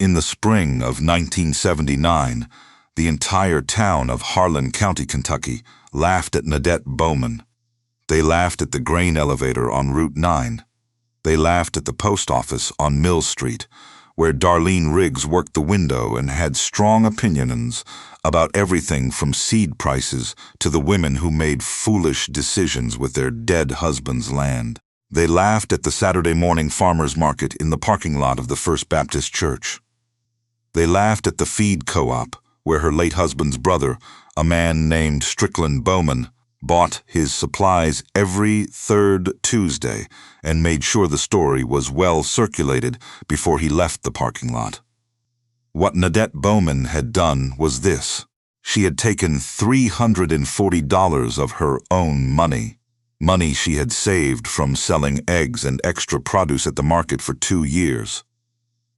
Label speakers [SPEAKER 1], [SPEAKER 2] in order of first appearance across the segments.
[SPEAKER 1] In the spring of 1979, the entire town of Harlan County, Kentucky, laughed at Nadette Bowman. They laughed at the grain elevator on Route 9. They laughed at the post office on Mill Street, where Darlene Riggs worked the window and had strong opinions about everything from seed prices to the women who made foolish decisions with their dead husband's land. They laughed at the Saturday morning farmers market in the parking lot of the First Baptist Church. They laughed at the feed co-op, where her late husband's brother, a man named Strickland Bowman, bought his supplies every third Tuesday and made sure the story was well circulated before he left the parking lot. What Nadette Bowman had done was this. She had taken $340 of her own money she had saved from selling eggs and extra produce at the market for 2 years.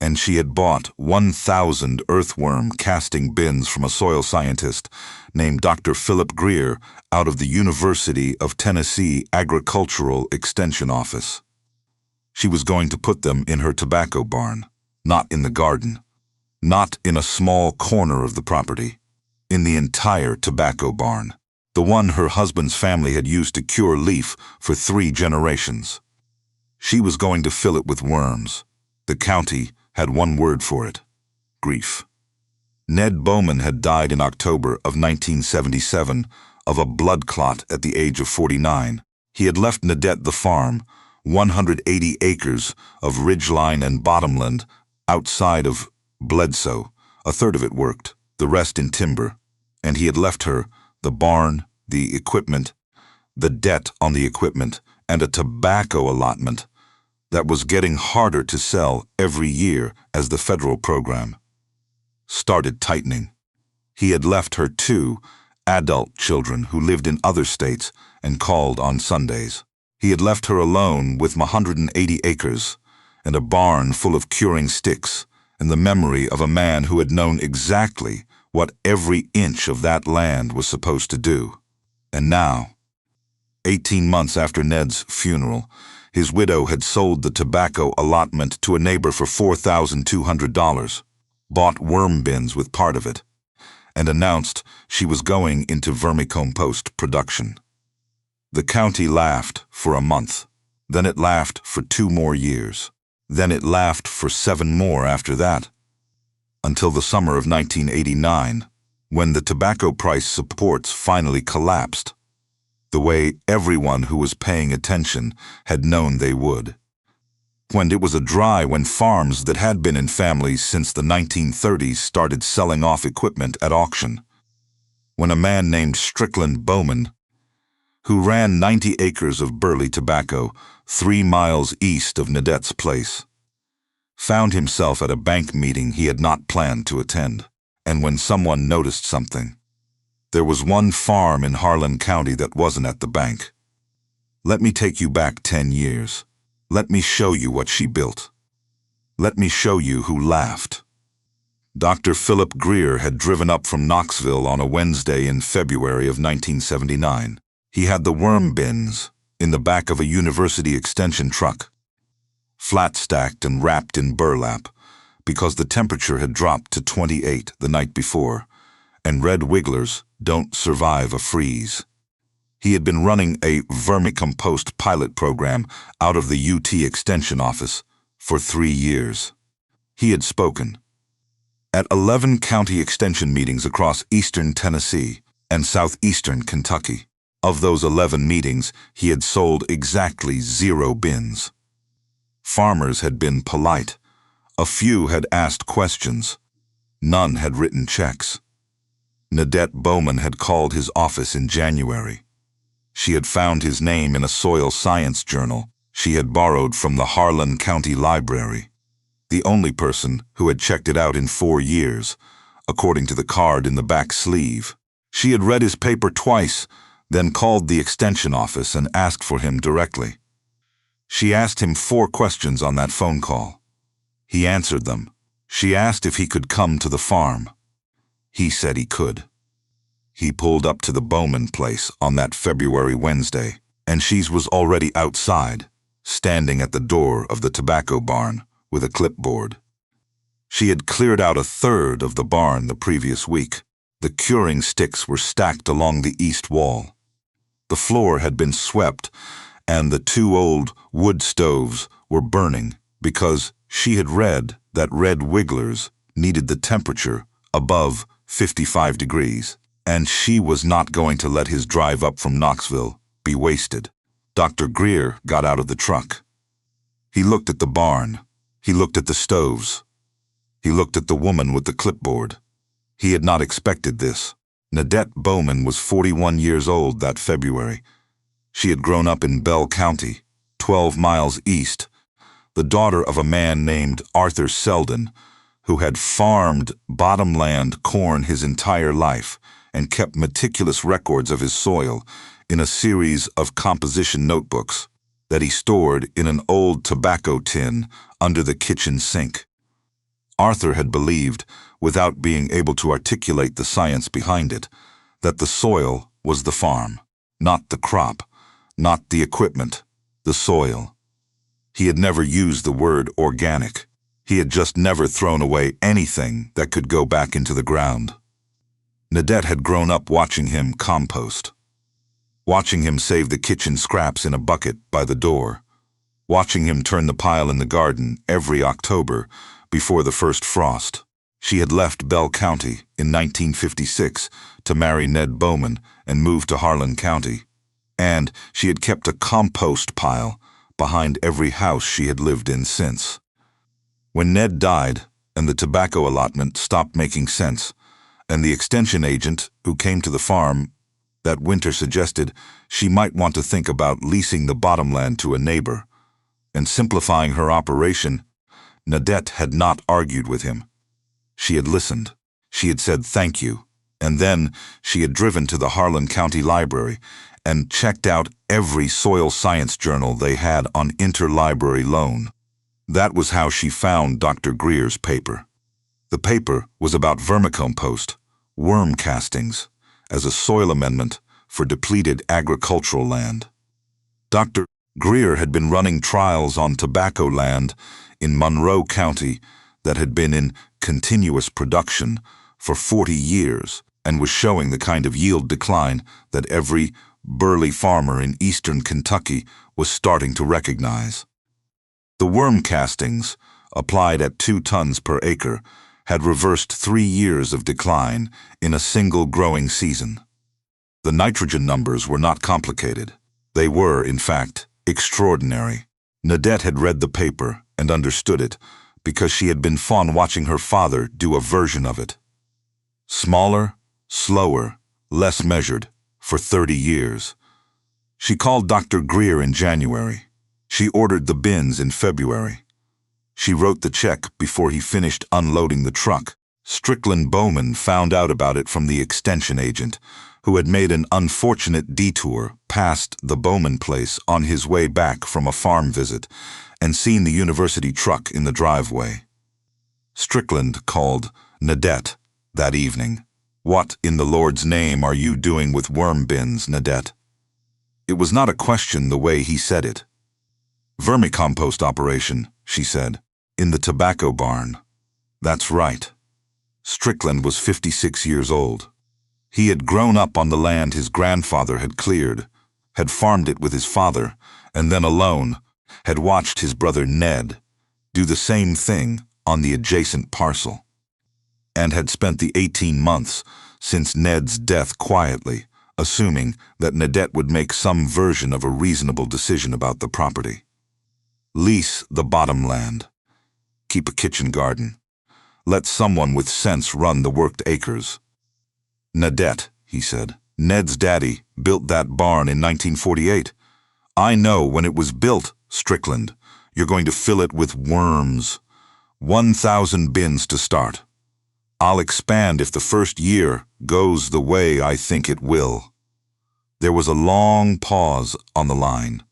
[SPEAKER 1] And she had bought 1,000 earthworm casting bins from a soil scientist named Dr. Philip Greer out of the University of Tennessee Agricultural Extension Office. She was going to put them in her tobacco barn, not in the garden, not in a small corner of the property, in the entire tobacco barn, the one her husband's family had used to cure leaf for 3 generations. She was going to fill it with worms. The county had one word for it: grief. Ned Bowman had died in October of 1977 of a blood clot at the age of 49. He had left Nadette the farm, 180 acres of ridgeline and bottomland outside of Bledsoe. A third of it worked, the rest in timber. And he had left her the barn, the equipment, the debt on the equipment, and a tobacco allotment that was getting harder to sell every year as the federal program started tightening. He had left her 2 adult children who lived in other states and called on Sundays. He had left her alone with 180 acres and a barn full of curing sticks and the memory of a man who had known exactly what every inch of that land was supposed to do. And now, 18 months after Ned's funeral, his widow had sold the tobacco allotment to a neighbor for $4,200, bought worm bins with part of it, and announced she was going into vermicompost production. The county laughed for a month. Then it laughed for 2 more years. Then it laughed for 7 more after that, until the summer of 1989, when the tobacco price supports finally collapsed, the way everyone who was paying attention had known they would. When it was dry, when farms that had been in families since the 1930s started selling off equipment at auction. When a man named Strickland Bowman, who ran 90 acres of burley tobacco 3 miles east of Nadette's place, found himself at a bank meeting he had not planned to attend. And when someone noticed something, there was one farm in Harlan County that wasn't at the bank. Let me take you back 10 years. Let me show you what she built. Let me show you who laughed. Dr. Philip Greer had driven up from Knoxville on a Wednesday in February of 1979. He had the worm bins in the back of a university extension truck, flat-stacked and wrapped in burlap, because the temperature had dropped to 28 the night before, and red wigglers don't survive a freeze. He had been running a vermicompost pilot program out of the UT Extension office for 3 years. He had spoken at 11 county extension meetings across eastern Tennessee and southeastern Kentucky. Of those 11 meetings, he had sold exactly 0 bins. Farmers had been polite. A few had asked questions. None had written checks. Nadette Bowman had called his office in January. She had found his name in a soil science journal she had borrowed from the Harlan County Library, the only person who had checked it out in 4 years, according to the card in the back sleeve. She had read his paper twice, then called the extension office and asked for him directly. She asked him 4 questions on that phone call. He answered them. She asked if he could come to the farm. He said he could. He pulled up to the Bowman place on that February Wednesday, and she was already outside, standing at the door of the tobacco barn with a clipboard. She had cleared out a third of the barn the previous week. The curing sticks were stacked along the east wall. The floor had been swept, and the two old wood stoves were burning because she had read that red wigglers needed the temperature above 55 degrees, and she was not going to let his drive up from Knoxville be wasted. Dr. Greer got out of the truck. He looked at the barn. He looked at the stoves. He looked at the woman with the clipboard. He had not expected this. Nadette Bowman was 41 years old that February. She had grown up in Bell County, 12 miles east, the daughter of a man named Arthur Selden, who had farmed bottomland corn his entire life and kept meticulous records of his soil in a series of composition notebooks that he stored in an old tobacco tin under the kitchen sink. Arthur had believed, without being able to articulate the science behind it, that the soil was the farm, not the crop, not the equipment, the soil. He had never used the word organic. He had just never thrown away anything that could go back into the ground. Nadette had grown up watching him compost, watching him save the kitchen scraps in a bucket by the door, watching him turn the pile in the garden every October before the first frost. She had left Bell County in 1956 to marry Ned Bowman and move to Harlan County, and she had kept a compost pile behind every house she had lived in since. When Ned died and the tobacco allotment stopped making sense, and the extension agent who came to the farm that winter suggested she might want to think about leasing the bottomland to a neighbor and simplifying her operation, Nadette had not argued with him. She had listened. She had said thank you, and then she had driven to the Harlan County Library and checked out every soil science journal they had on interlibrary loan. That was how she found Dr. Greer's paper. The paper was about vermicompost, worm castings, as a soil amendment for depleted agricultural land. Dr. Greer had been running trials on tobacco land in Monroe County that had been in continuous production for 40 years and was showing the kind of yield decline that every burly farmer in eastern Kentucky was starting to recognize. The worm castings, applied at 2 tons per acre, had reversed 3 years of decline in a single growing season. The nitrogen numbers were not complicated. They were, in fact, extraordinary. Nadette had read the paper and understood it because she had been fond watching her father do a version of it. Smaller, slower, less measured, for 30 years. She called Dr. Greer in January. She ordered the bins in February. She wrote the check before he finished unloading the truck. Strickland Bowman found out about it from the extension agent, who had made an unfortunate detour past the Bowman place on his way back from a farm visit and seen the university truck in the driveway. Strickland called Nadette that evening. "What in the Lord's name are you doing with worm bins, Nadette?" It was not a question the way he said it. "Vermicompost operation," she said, "in the tobacco barn." That's right. Strickland was 56 years old. He had grown up on the land his grandfather had cleared, had farmed it with his father, and then alone had watched his brother Ned do the same thing on the adjacent parcel, and had spent the 18 months since Ned's death quietly, assuming that Nadette would make some version of a reasonable decision about the property. Lease the bottomland. Keep a kitchen garden. Let someone with sense run the worked acres. "Nadette," he said, "Ned's daddy built that barn in 1948. I know when it was built, Strickland, you're going to fill it with worms. 1,000 bins to start. I'll expand if the first year goes the way I think it will." There was a long pause on the line.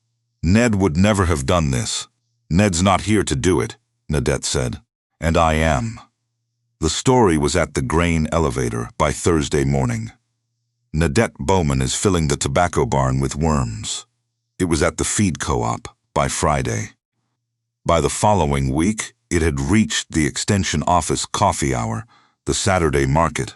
[SPEAKER 1] "Ned would never have done this. Ned's not here to do it," Nadette said, "and I am." The story was at the grain elevator by Thursday morning. Nadette Bowman is filling the tobacco barn with worms. It was at the feed co-op by Friday. By the following week, It had reached the extension office coffee hour, the Saturday market,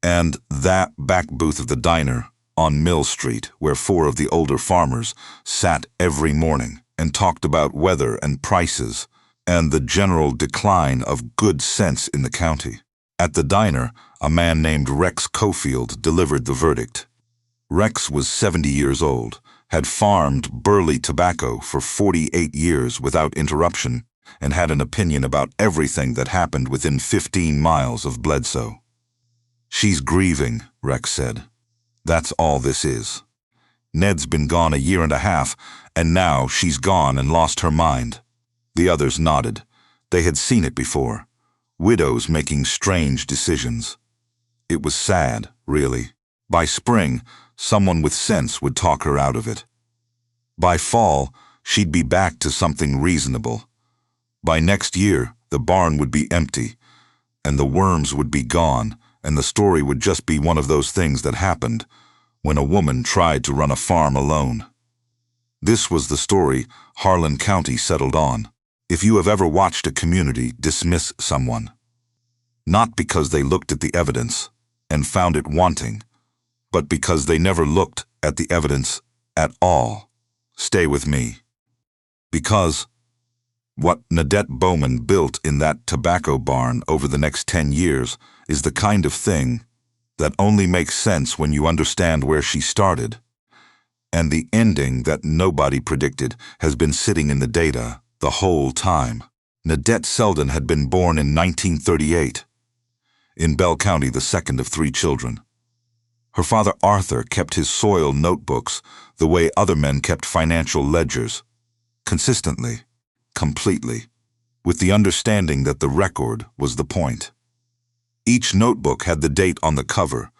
[SPEAKER 1] and that back booth of the diner on Mill Street, where 4 of the older farmers sat every morning and talked about weather and prices and the general decline of good sense in the county. At the diner, a man named Rex Cofield delivered the verdict. Rex was 70 years old, had farmed Burley tobacco for 48 years without interruption, and had an opinion about everything that happened within 15 miles of Bledsoe. "She's grieving," Rex said. "That's all this is. Ned's been gone a year and a half, and now she's gone and lost her mind." The others nodded. They had seen it before. Widows making strange decisions. It was sad, really. By spring, someone with sense would talk her out of it. By fall, she'd be back to something reasonable. By next year, the barn would be empty, and the worms would be gone, and the story would just be one of those things that happened when a woman tried to run a farm alone. This was the story Harlan County settled on. If you have ever watched a community dismiss someone, not because they looked at the evidence and found it wanting, but because they never looked at the evidence at all, stay with me. Because what Nadette Bowman built in that tobacco barn over the next 10 years is the kind of thing that only makes sense when you understand where she started. And the ending that nobody predicted has been sitting in the data the whole time. Nadette Selden had been born in 1938. In Bell County, the second of 3 children. Her father Arthur kept his soil notebooks the way other men kept financial ledgers. Consistently, completely, with the understanding that the record was the point. Each notebook had the date on the cover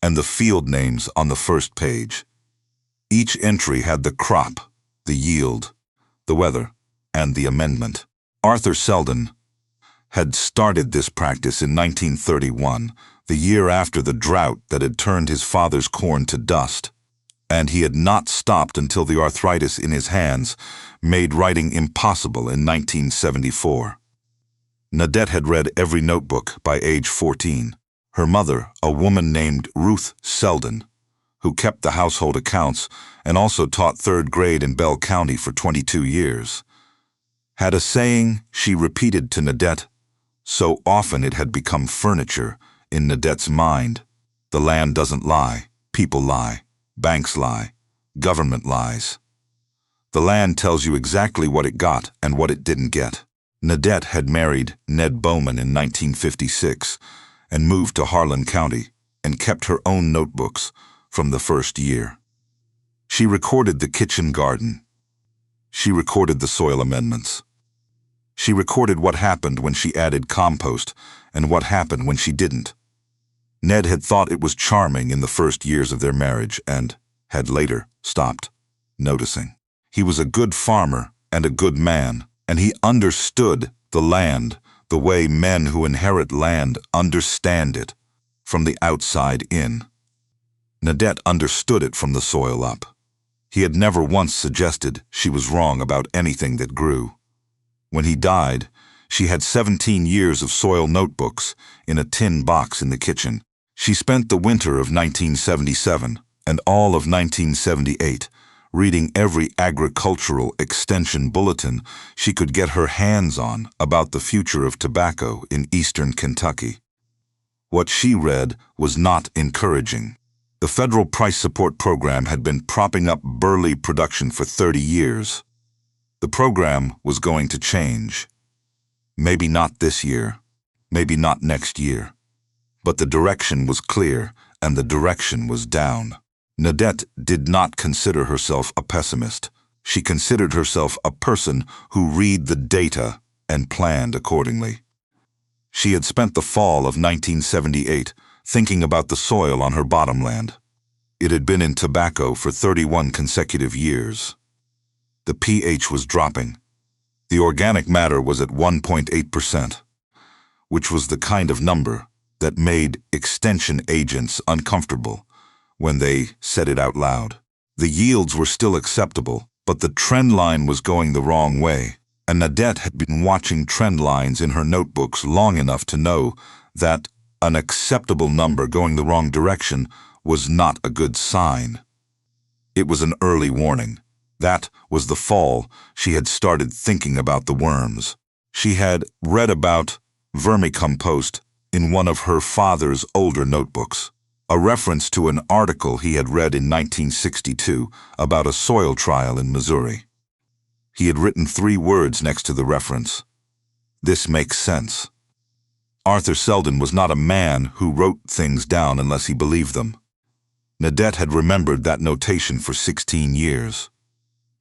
[SPEAKER 1] and the field names on the first page. Each entry had the crop, the yield, the weather, and the amendment. Arthur Selden had started this practice in 1931, the year after the drought that had turned his father's corn to dust, and he had not stopped until the arthritis in his hands made writing impossible in 1974. Nadette had read every notebook by age 14. Her mother, a woman named Ruth Selden, who kept the household accounts and also taught 3rd grade in Bell County for 22 years, had a saying she repeated to Nadette so often it had become furniture in Nadette's mind. The land doesn't lie, people lie, banks lie, government lies. The land tells you exactly what it got and what it didn't get. Nadette had married Ned Bowman in 1956 and moved to Harlan County and kept her own notebooks from the first year. She recorded the kitchen garden. She recorded the soil amendments. She recorded what happened when she added compost and what happened when she didn't. Ned had thought it was charming in the first years of their marriage and had later stopped noticing. He was a good farmer and a good man, and he understood the land the way men who inherit land understand it, from the outside in. Nadette understood it from the soil up. He had never once suggested she was wrong about anything that grew. When he died, she had 17 years of soil notebooks in a tin box in the kitchen. She spent the winter of 1977 and all of 1978 reading every agricultural extension bulletin she could get her hands on about the future of tobacco in eastern Kentucky. What she read was not encouraging. The federal price support program had been propping up Burley production for 30 years. The program was going to change. Maybe not this year, maybe not next year. But the direction was clear, and the direction was down. Nadette did not consider herself a pessimist. She considered herself a person who read the data and planned accordingly. She had spent the fall of 1978 thinking about the soil on her bottomland. It had been in tobacco for 31 consecutive years. The pH was dropping. The organic matter was at 1.8%, which was the kind of number that made extension agents uncomfortable when they said it out loud. The yields were still acceptable, but the trend line was going the wrong way, and Nadette had been watching trend lines in her notebooks long enough to know that an acceptable number going the wrong direction was not a good sign. It was an early warning. That was the fall she had started thinking about the worms. She had read about vermicompost in one of her father's older notebooks, a reference to an article he had read in 1962 about a soil trial in Missouri. He had written 3 words next to the reference. This makes sense. Arthur Selden was not a man who wrote things down unless he believed them. Nadette had remembered that notation for 16 years.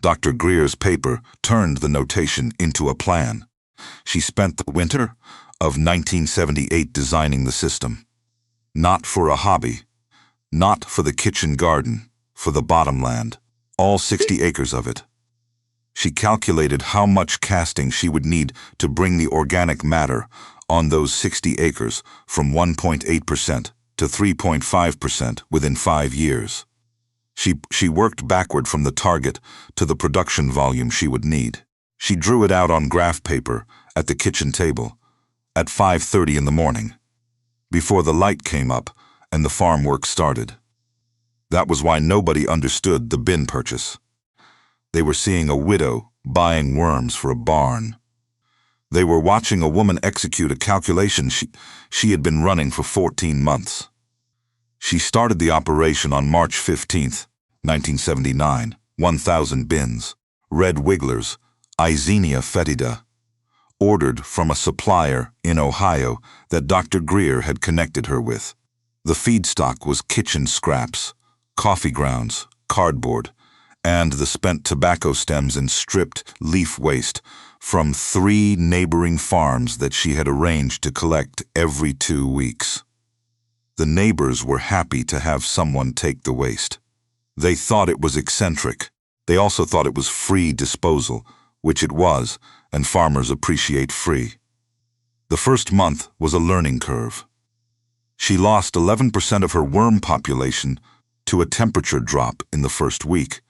[SPEAKER 1] Dr. Greer's paper turned the notation into a plan. She spent the winter of 1978 designing the system. Not for a hobby, not for the kitchen garden, for the bottomland, all 60 acres of it. She calculated how much casting she would need to bring the organic matter on those 60 acres from 1.8% to 3.5% within 5 years. She worked backward from the target to the production volume she would need. She drew it out on graph paper at the kitchen table at 5:30 in the morning, before the light came up and the farm work started. That was why nobody understood the bin purchase. They were seeing a widow buying worms for a barn. They were watching a woman execute a calculation she had been running for 14 months. She started the operation on March 15th, 1979, 1,000 bins, red wigglers, Eisenia fetida, ordered from a supplier in Ohio that Dr. Greer had connected her with. The feedstock was kitchen scraps, coffee grounds, cardboard, and the spent tobacco stems and stripped leaf waste from 3 neighboring farms that she had arranged to collect every 2 weeks. The neighbors were happy to have someone take the waste. They thought it was eccentric. They also thought it was free disposal, which it was, and farmers appreciate free. The first month was a learning curve. She lost 11% of her worm population to a temperature drop in the first week,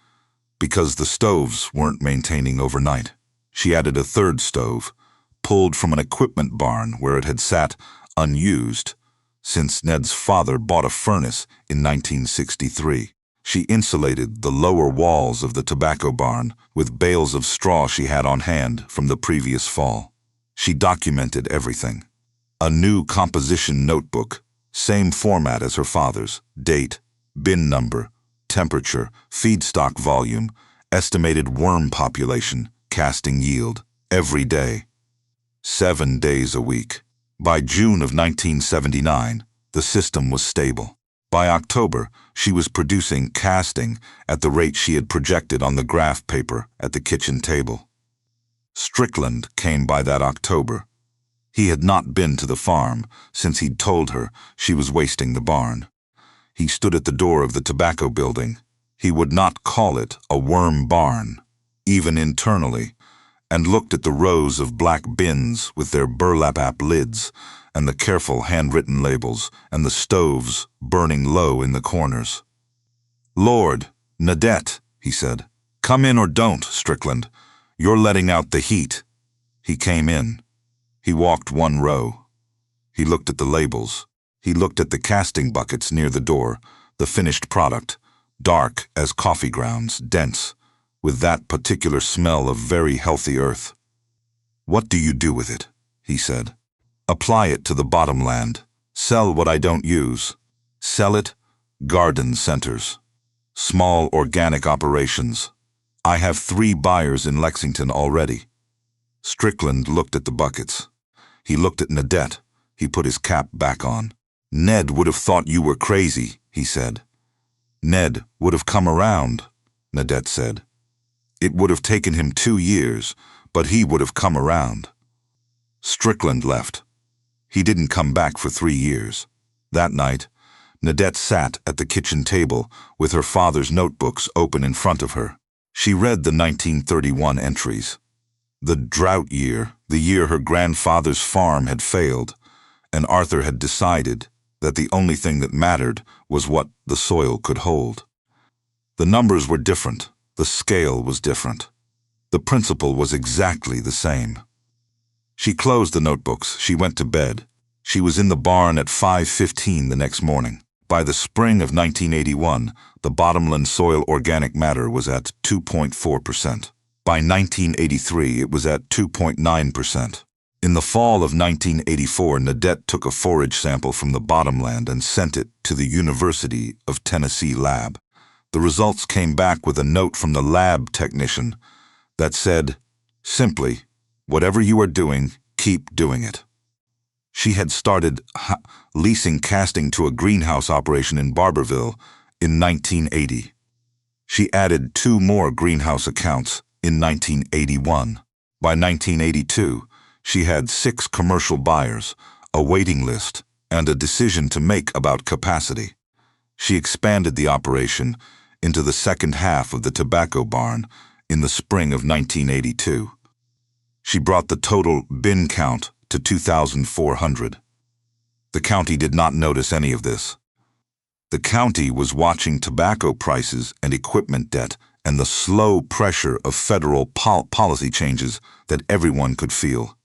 [SPEAKER 1] because the stoves weren't maintaining overnight. She added a 3rd stove, pulled from an equipment barn where it had sat unused since Ned's father bought a furnace in 1963. She insulated the lower walls of the tobacco barn with bales of straw she had on hand from the previous fall. She documented everything. A new composition notebook, same format as her father's, date, bin number, temperature, feedstock volume, estimated worm population, casting yield, every day. 7 days a week. By June of 1979, the system was stable. By October, she was producing casting at the rate she had projected on the graph paper at the kitchen table. Strickland came by that October. He had not been to the farm since he'd told her she was wasting the barn. He stood at the door of the tobacco building. He would not call it a worm barn, even internally, and looked at the rows of black bins with their burlap lids and the careful handwritten labels and the stoves burning low in the corners. "Lord, Nadette," he said. "Come in or don't, Strickland. You're letting out the heat." He came in. He walked 1 row. He looked at the labels. He looked at the casting buckets near the door, the finished product, dark as coffee grounds, dense, with that particular smell of very healthy earth. "What do you do with it?" he said. "Apply it to the bottomland. Sell what I don't use. Sell it, garden centers. Small organic operations. I have 3 buyers in Lexington already." Strickland looked at the buckets. He looked at Nadette. He put his cap back on. "Ned would have thought you were crazy," he said. "Ned would have come around," Nadette said. "It would have taken him 2 years, but he would have come around." Strickland left. He didn't come back for 3 years. That night, Nadette sat at the kitchen table with her father's notebooks open in front of her. She read the 1931 entries. The drought year, the year her grandfather's farm had failed, and Arthur had decided that the only thing that mattered was what the soil could hold. The numbers were different. The scale was different. The principle was exactly the same. She closed the notebooks. She went to bed. She was in the barn at 5:15 the next morning. By the spring of 1981, the bottomland soil organic matter was at 2.4%. By 1983, it was at 2.9%. In the fall of 1984, Nadette took a forage sample from the bottomland and sent it to the University of Tennessee lab. The results came back with a note from the lab technician that said, simply, "Whatever you are doing, keep doing it." She had started leasing casting to a greenhouse operation in Barberville in 1980. She added 2 more greenhouse accounts in 1981. By 1982, she had 6 commercial buyers, a waiting list, and a decision to make about capacity. She expanded the operation into the second half of the tobacco barn in the spring of 1982. She brought the total bin count to 2,400. The county did not notice any of this. The county was watching tobacco prices and equipment debt and the slow pressure of federal policy changes that everyone could feel.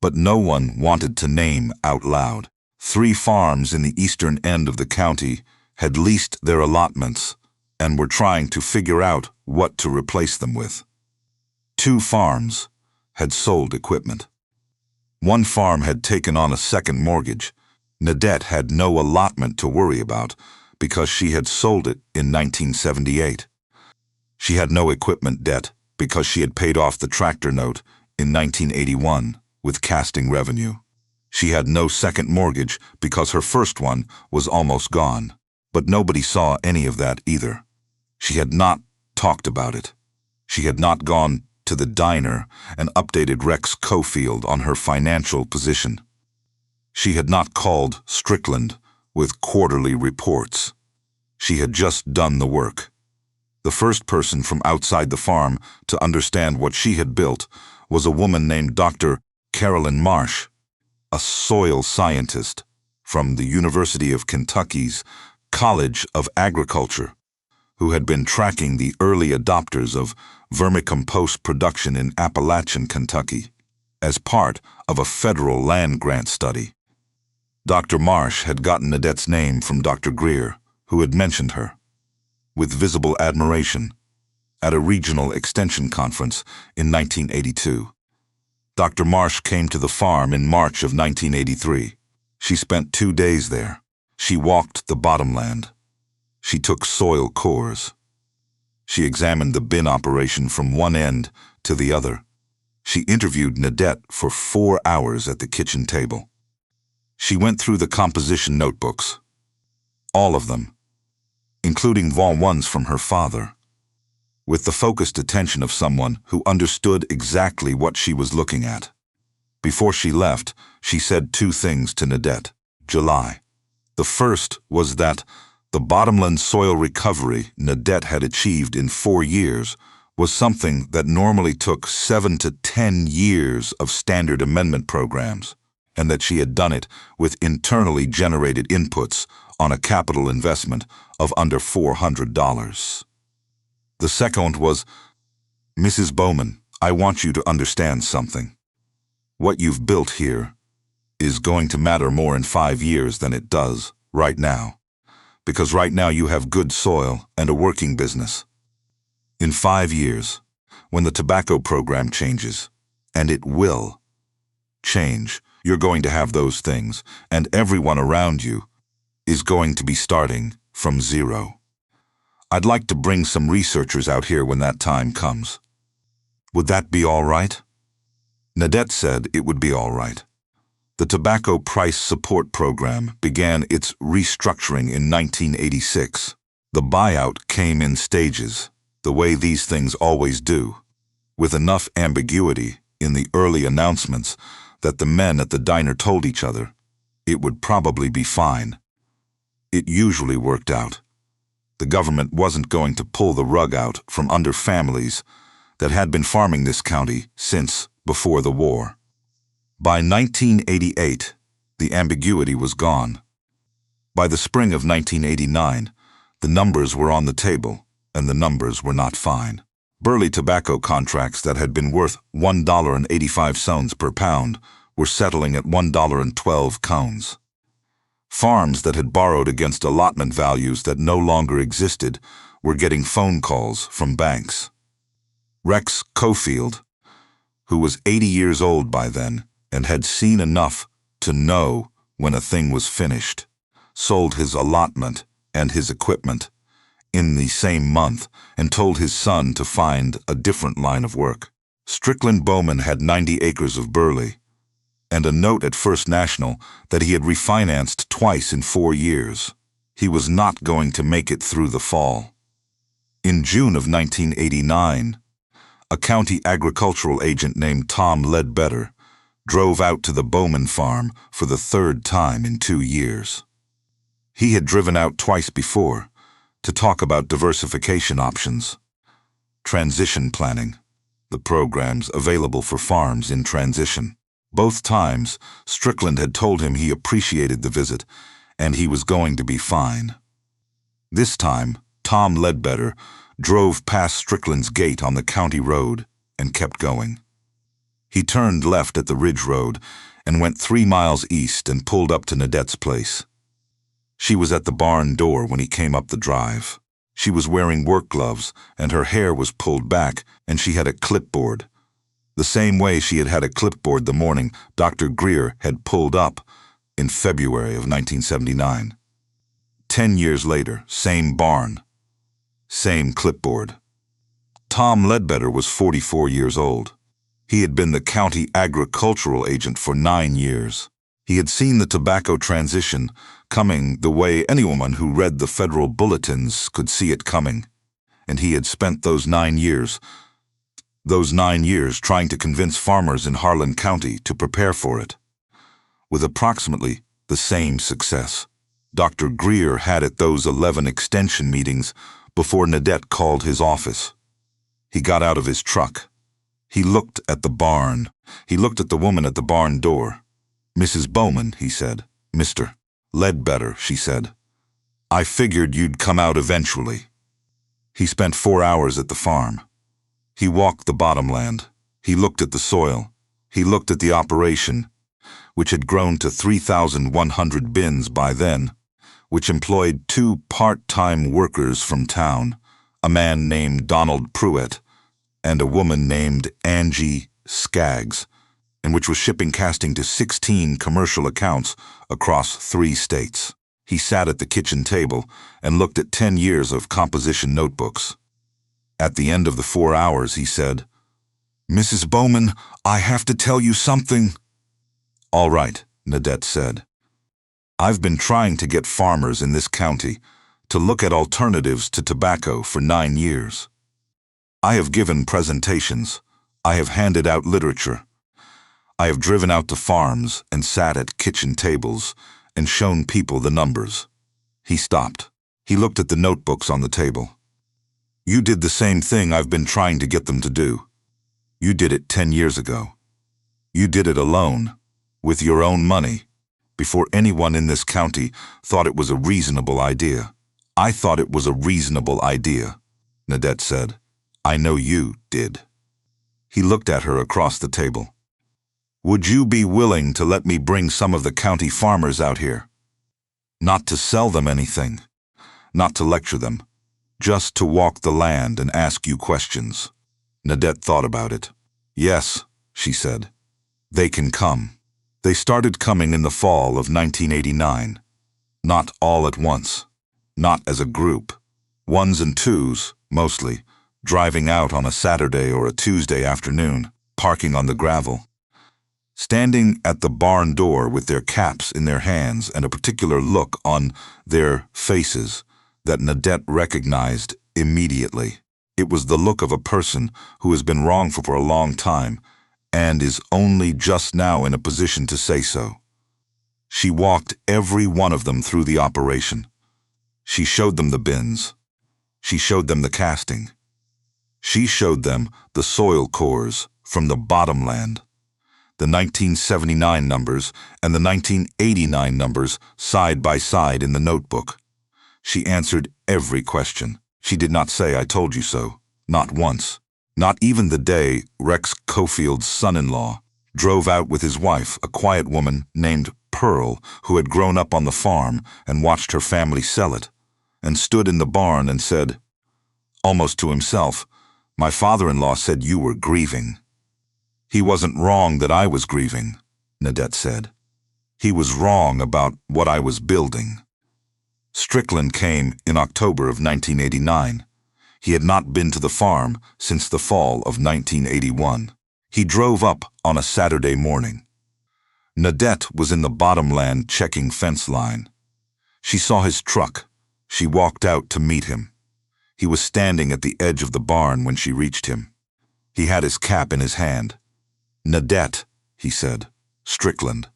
[SPEAKER 1] But no one wanted to name out loud. 3 farms in the eastern end of the county had leased their allotments and were trying to figure out what to replace them with. 2 farms had sold equipment. 1 farm had taken on a second mortgage. Nadette had no allotment to worry about because she had sold it in 1978. She had no equipment debt because she had paid off the tractor note in 1981 with casting revenue. She had no second mortgage because her first one was almost gone. But nobody saw any of that either. She had not talked about it. She had not gone to the diner and updated Rex Cofield on her financial position. She had not called Strickland with quarterly reports. She had just done the work. The first person from outside the farm to understand what she had built was a woman named Dr. Carolyn Marsh, a soil scientist from the University of Kentucky's College of Agriculture, who had been tracking the early adopters of vermicompost production in Appalachian, Kentucky, as part of a federal land grant study. Dr. Marsh had gotten Nadette's name from Dr. Greer, who had mentioned her, with visible admiration, at a regional extension conference in 1982. Dr. Marsh came to the farm in March of 1983. She spent 2 days there. She walked the bottomland. She took soil cores. She examined the bin operation from one end to the other. She interviewed Nadette for 4 hours at the kitchen table. She went through the composition notebooks, all of them, including ones from her father, with the focused attention of someone who understood exactly what she was looking at. Before she left, she said 2 things to Nadette. July. The first was that the bottomland soil recovery Nadette had achieved in 4 years was something that normally took 7 to 10 years of standard amendment programs, and that she had done it with internally generated inputs on a capital investment of under $400. The second was, "Mrs. Bowman, I want you to understand something. What you've built here is going to matter more in 5 years than it does right now, because right now you have good soil and a working business. In 5 years, when the tobacco program changes, and it will change, you're going to have those things, and everyone around you is going to be starting from zero. I'd like to bring some researchers out here when that time comes. Would that be all right?" Nadette said it would be all right. The Tobacco Price Support Program began its restructuring in 1986. The buyout came in stages, the way these things always do, with enough ambiguity in the early announcements that the men at the diner told each other it would probably be fine. It usually worked out. The government wasn't going to pull the rug out from under families that had been farming this county since before the war. By 1988, the ambiguity was gone. By the spring of 1989, the numbers were on the table, and the numbers were not fine. Burley tobacco contracts that had been worth $1.85 per pound were settling at $1.12. Farms that had borrowed against allotment values that no longer existed were getting phone calls from banks. Rex Cofield, who was 80 years old by then and had seen enough to know when a thing was finished, sold his allotment and his equipment in the same month and told his son to find a different line of work. Strickland Bowman had 90 acres of Burley and a note at First National that he had refinanced twice in 4 years. He was not going to make it through the fall. In June of 1989, a county agricultural agent named Tom Ledbetter drove out to the Bowman farm for the 3rd time in 2 years. He had driven out twice before to talk about diversification options, transition planning, the programs available for farms in transition. Both times, Strickland had told him he appreciated the visit and he was going to be fine. This time, Tom Ledbetter drove past Strickland's gate on the county road and kept going. He turned left at the Ridge Road and went 3 miles east and pulled up to Nadette's place. She was at the barn door when he came up the drive. She was wearing work gloves and her hair was pulled back and she had a clipboard. The same way she had had a clipboard the morning Dr. Greer had pulled up in February of 1979. 10 years later, same barn, same clipboard. Tom Ledbetter was 44 years old. He had been the county agricultural agent for 9 years. He had seen the tobacco transition coming the way anyone who read the federal bulletins could see it coming, and he had spent those 9 years trying to convince farmers in Harlan County to prepare for it. With approximately the same success, Dr. Greer had at those 11 extension meetings before Nadette called his office. He got out of his truck. He looked at the barn. He looked at the woman at the barn door. "Mrs. Bowman," he said. "Mr. Ledbetter," she said. "I figured you'd come out eventually." He spent 4 hours at the farm. He walked the bottomland. He looked at the soil. He looked at the operation, which had grown to 3,100 bins by then, which employed 2 part-time workers from town, a man named Donald Pruitt and a woman named Angie Skaggs, and which was shipping casting to 16 commercial accounts across 3 states. He sat at the kitchen table and looked at 10 years of composition notebooks. At the end of the 4 hours, he said, "Mrs. Bowman, I have to tell you something." "All right," Nadette said. "I've been trying to get farmers in this county to look at alternatives to tobacco for 9 years. I have given presentations. I have handed out literature. I have driven out to farms and sat at kitchen tables and shown people the numbers." He stopped. He looked at the notebooks on the table. "You did the same thing I've been trying to get them to do. You did it 10 years ago. You did it alone, with your own money, before anyone in this county thought it was a reasonable idea." "I thought it was a reasonable idea," Nadette said. "I know you did." He looked at her across the table. "Would you be willing to let me bring some of the county farmers out here? Not to sell them anything, not to lecture them, just to walk the land and ask you questions." Nadette thought about it. "Yes," she said. "They can come." They started coming in the fall of 1989. Not all at once. Not as a group. 1s and 2s, mostly, driving out on a Saturday or a Tuesday afternoon, parking on the gravel. Standing at the barn door with their caps in their hands and a particular look on their faces that Nadette recognized immediately. It was the look of a person who has been wrong for a long time and is only just now in a position to say so. She walked every one of them through the operation. She showed them the bins. She showed them the casting. She showed them the soil cores from the bottomland, the 1979 numbers and the 1989 numbers side by side in the notebook. She answered every question. She did not say, "I told you so," not once. Not even the day Rex Cofield's son-in-law drove out with his wife, a quiet woman named Pearl, who had grown up on the farm and watched her family sell it, and stood in the barn and said, almost to himself, "My father-in-law said you were grieving." "He wasn't wrong that I was grieving," Nadette said. "He was wrong about what I was building." Strickland came in October of 1989. He had not been to the farm since the fall of 1981. He drove up on a Saturday morning. Nadette was in the bottomland checking fence line. She saw his truck. She walked out to meet him. He was standing at the edge of the barn when she reached him. He had his cap in his hand. "Nadette," he said. "Strickland."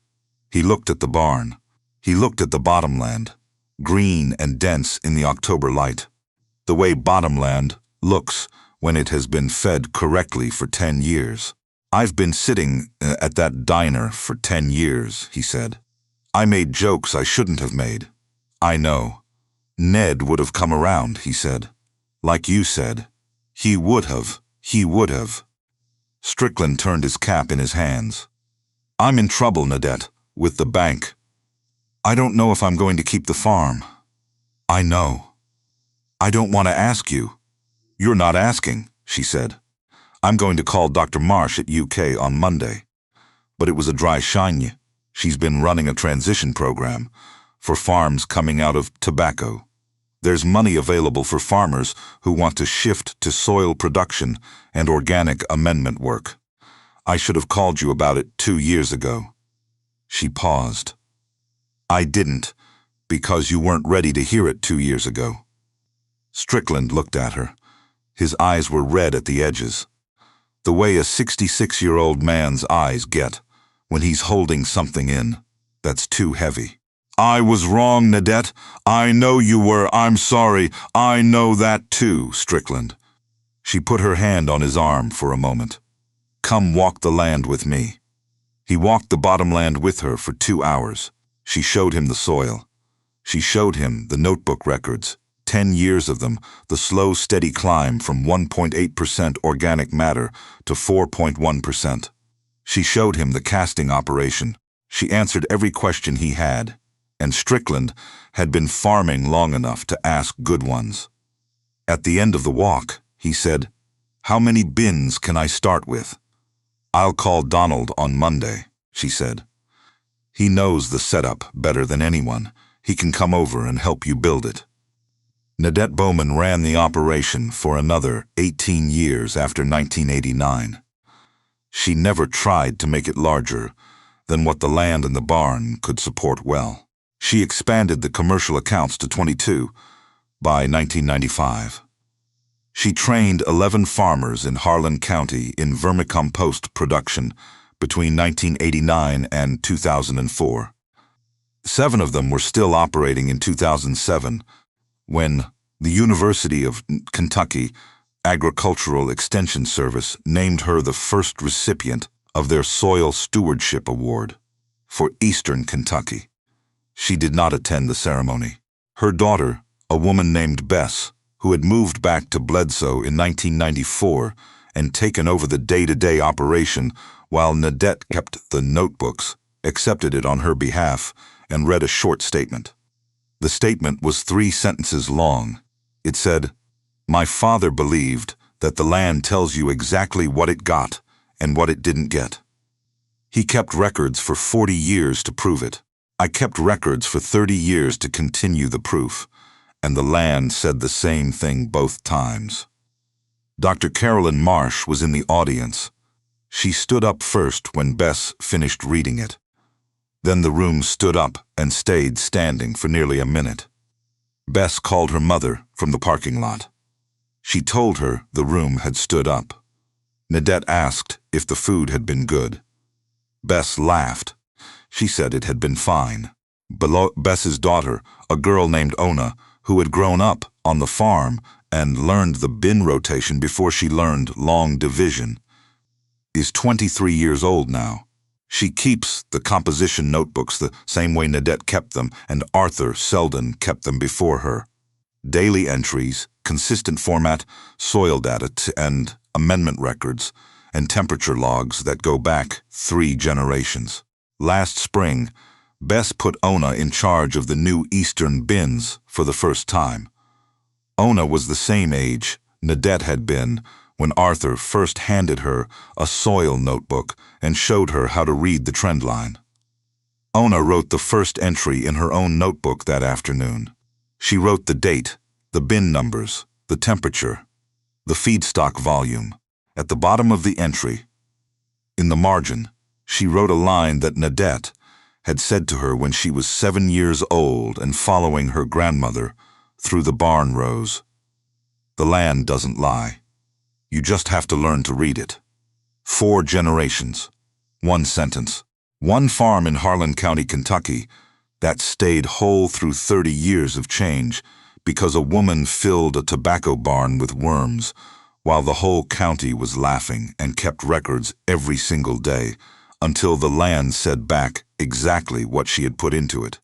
[SPEAKER 1] He looked at the barn. He looked at the bottomland, green and dense in the October light, the way bottomland looks when it has been fed correctly for 10 years. "I've been sitting at that diner for 10 years, he said. "I made jokes I shouldn't have made. I know. Ned would have come around," he said. "Like you said. He would have. He would have." Strickland turned his cap in his hands. "I'm in trouble, Nadette, with the bank. I don't know if I'm going to keep the farm." "I know." "I don't want to ask you." "You're not asking," she said. "I'm going to call Dr. Marsh at UK on Monday." But it was a dry shine. She's been running a transition program for farms coming out of tobacco. There's money available for farmers who want to shift to soil production and organic amendment work. I should have called you about it 2 years ago. She paused. "I didn't, because you weren't ready to hear it 2 years ago." Strickland looked at her. His eyes were red at the edges, the way a 66-year-old man's eyes get when he's holding something in that's too heavy. "I was wrong, Nadette. I know you were. I'm sorry. I know that too, Strickland." She put her hand on his arm for a moment. "Come walk the land with me." He walked the bottomland with her for 2 hours. She showed him the soil. She showed him the notebook records, 10 years of them, the slow, steady climb from 1.8% organic matter to 4.1%. She showed him the casting operation. She answered every question he had, and Strickland had been farming long enough to ask good ones. At the end of the walk, he said, "How many bins can I start with?" "I'll call Donald on Monday," she said. "He knows the setup better than anyone. He can come over and help you build it." Nadette Bowman ran the operation for another 18 years after 1989. She never tried to make it larger than what the land and the barn could support well. She expanded the commercial accounts to 22 by 1995. She trained 11 farmers in Harlan County in vermicompost production between 1989 and 2004. 7 of them were still operating in 2007 when the University of Kentucky Agricultural Extension Service named her the first recipient of their Soil Stewardship Award for Eastern Kentucky. She did not attend the ceremony. Her daughter, a woman named Bess, who had moved back to Bledsoe in 1994 and taken over the day-to-day operation while Nadette kept the notebooks, accepted it on her behalf and read a short statement. The statement was 3 sentences long. It said, "My father believed that the land tells you exactly what it got and what it didn't get. He kept records for 40 years to prove it. I kept records for 30 years to continue the proof, and the land said the same thing both times." Dr. Carolyn Marsh was in the audience. She stood up first when Bess finished reading it. Then the room stood up and stayed standing for nearly a minute. Bess called her mother from the parking lot. She told her the room had stood up. Nadette asked if the food had been good. Bess laughed. She said it had been fine. Below Bess's daughter, a girl named Ona, who had grown up on the farm and learned the bin rotation before she learned long division, is 23 years old now. She keeps the composition notebooks the same way Nadette kept them, and Arthur Selden kept them before her. Daily entries, consistent format, soil data, and amendment records, and temperature logs that go back 3 generations. Last spring, Bess put Ona in charge of the new eastern bins for the first time. Ona was the same age Nadette had been when Arthur first handed her a soil notebook and showed her how to read the trend line. Ona wrote the first entry in her own notebook that afternoon. She wrote the date, the bin numbers, the temperature, the feedstock volume. At the bottom of the entry, in the margin, she wrote a line that Nadette had said to her when she was 7 years old and following her grandmother through the barn rows. The land doesn't lie. You just have to learn to read it. 4 generations, 1 sentence, 1 farm in Harlan County, Kentucky, that stayed whole through 30 years of change because a woman filled a tobacco barn with worms while the whole county was laughing and kept records every single day until the land said back exactly what she had put into it.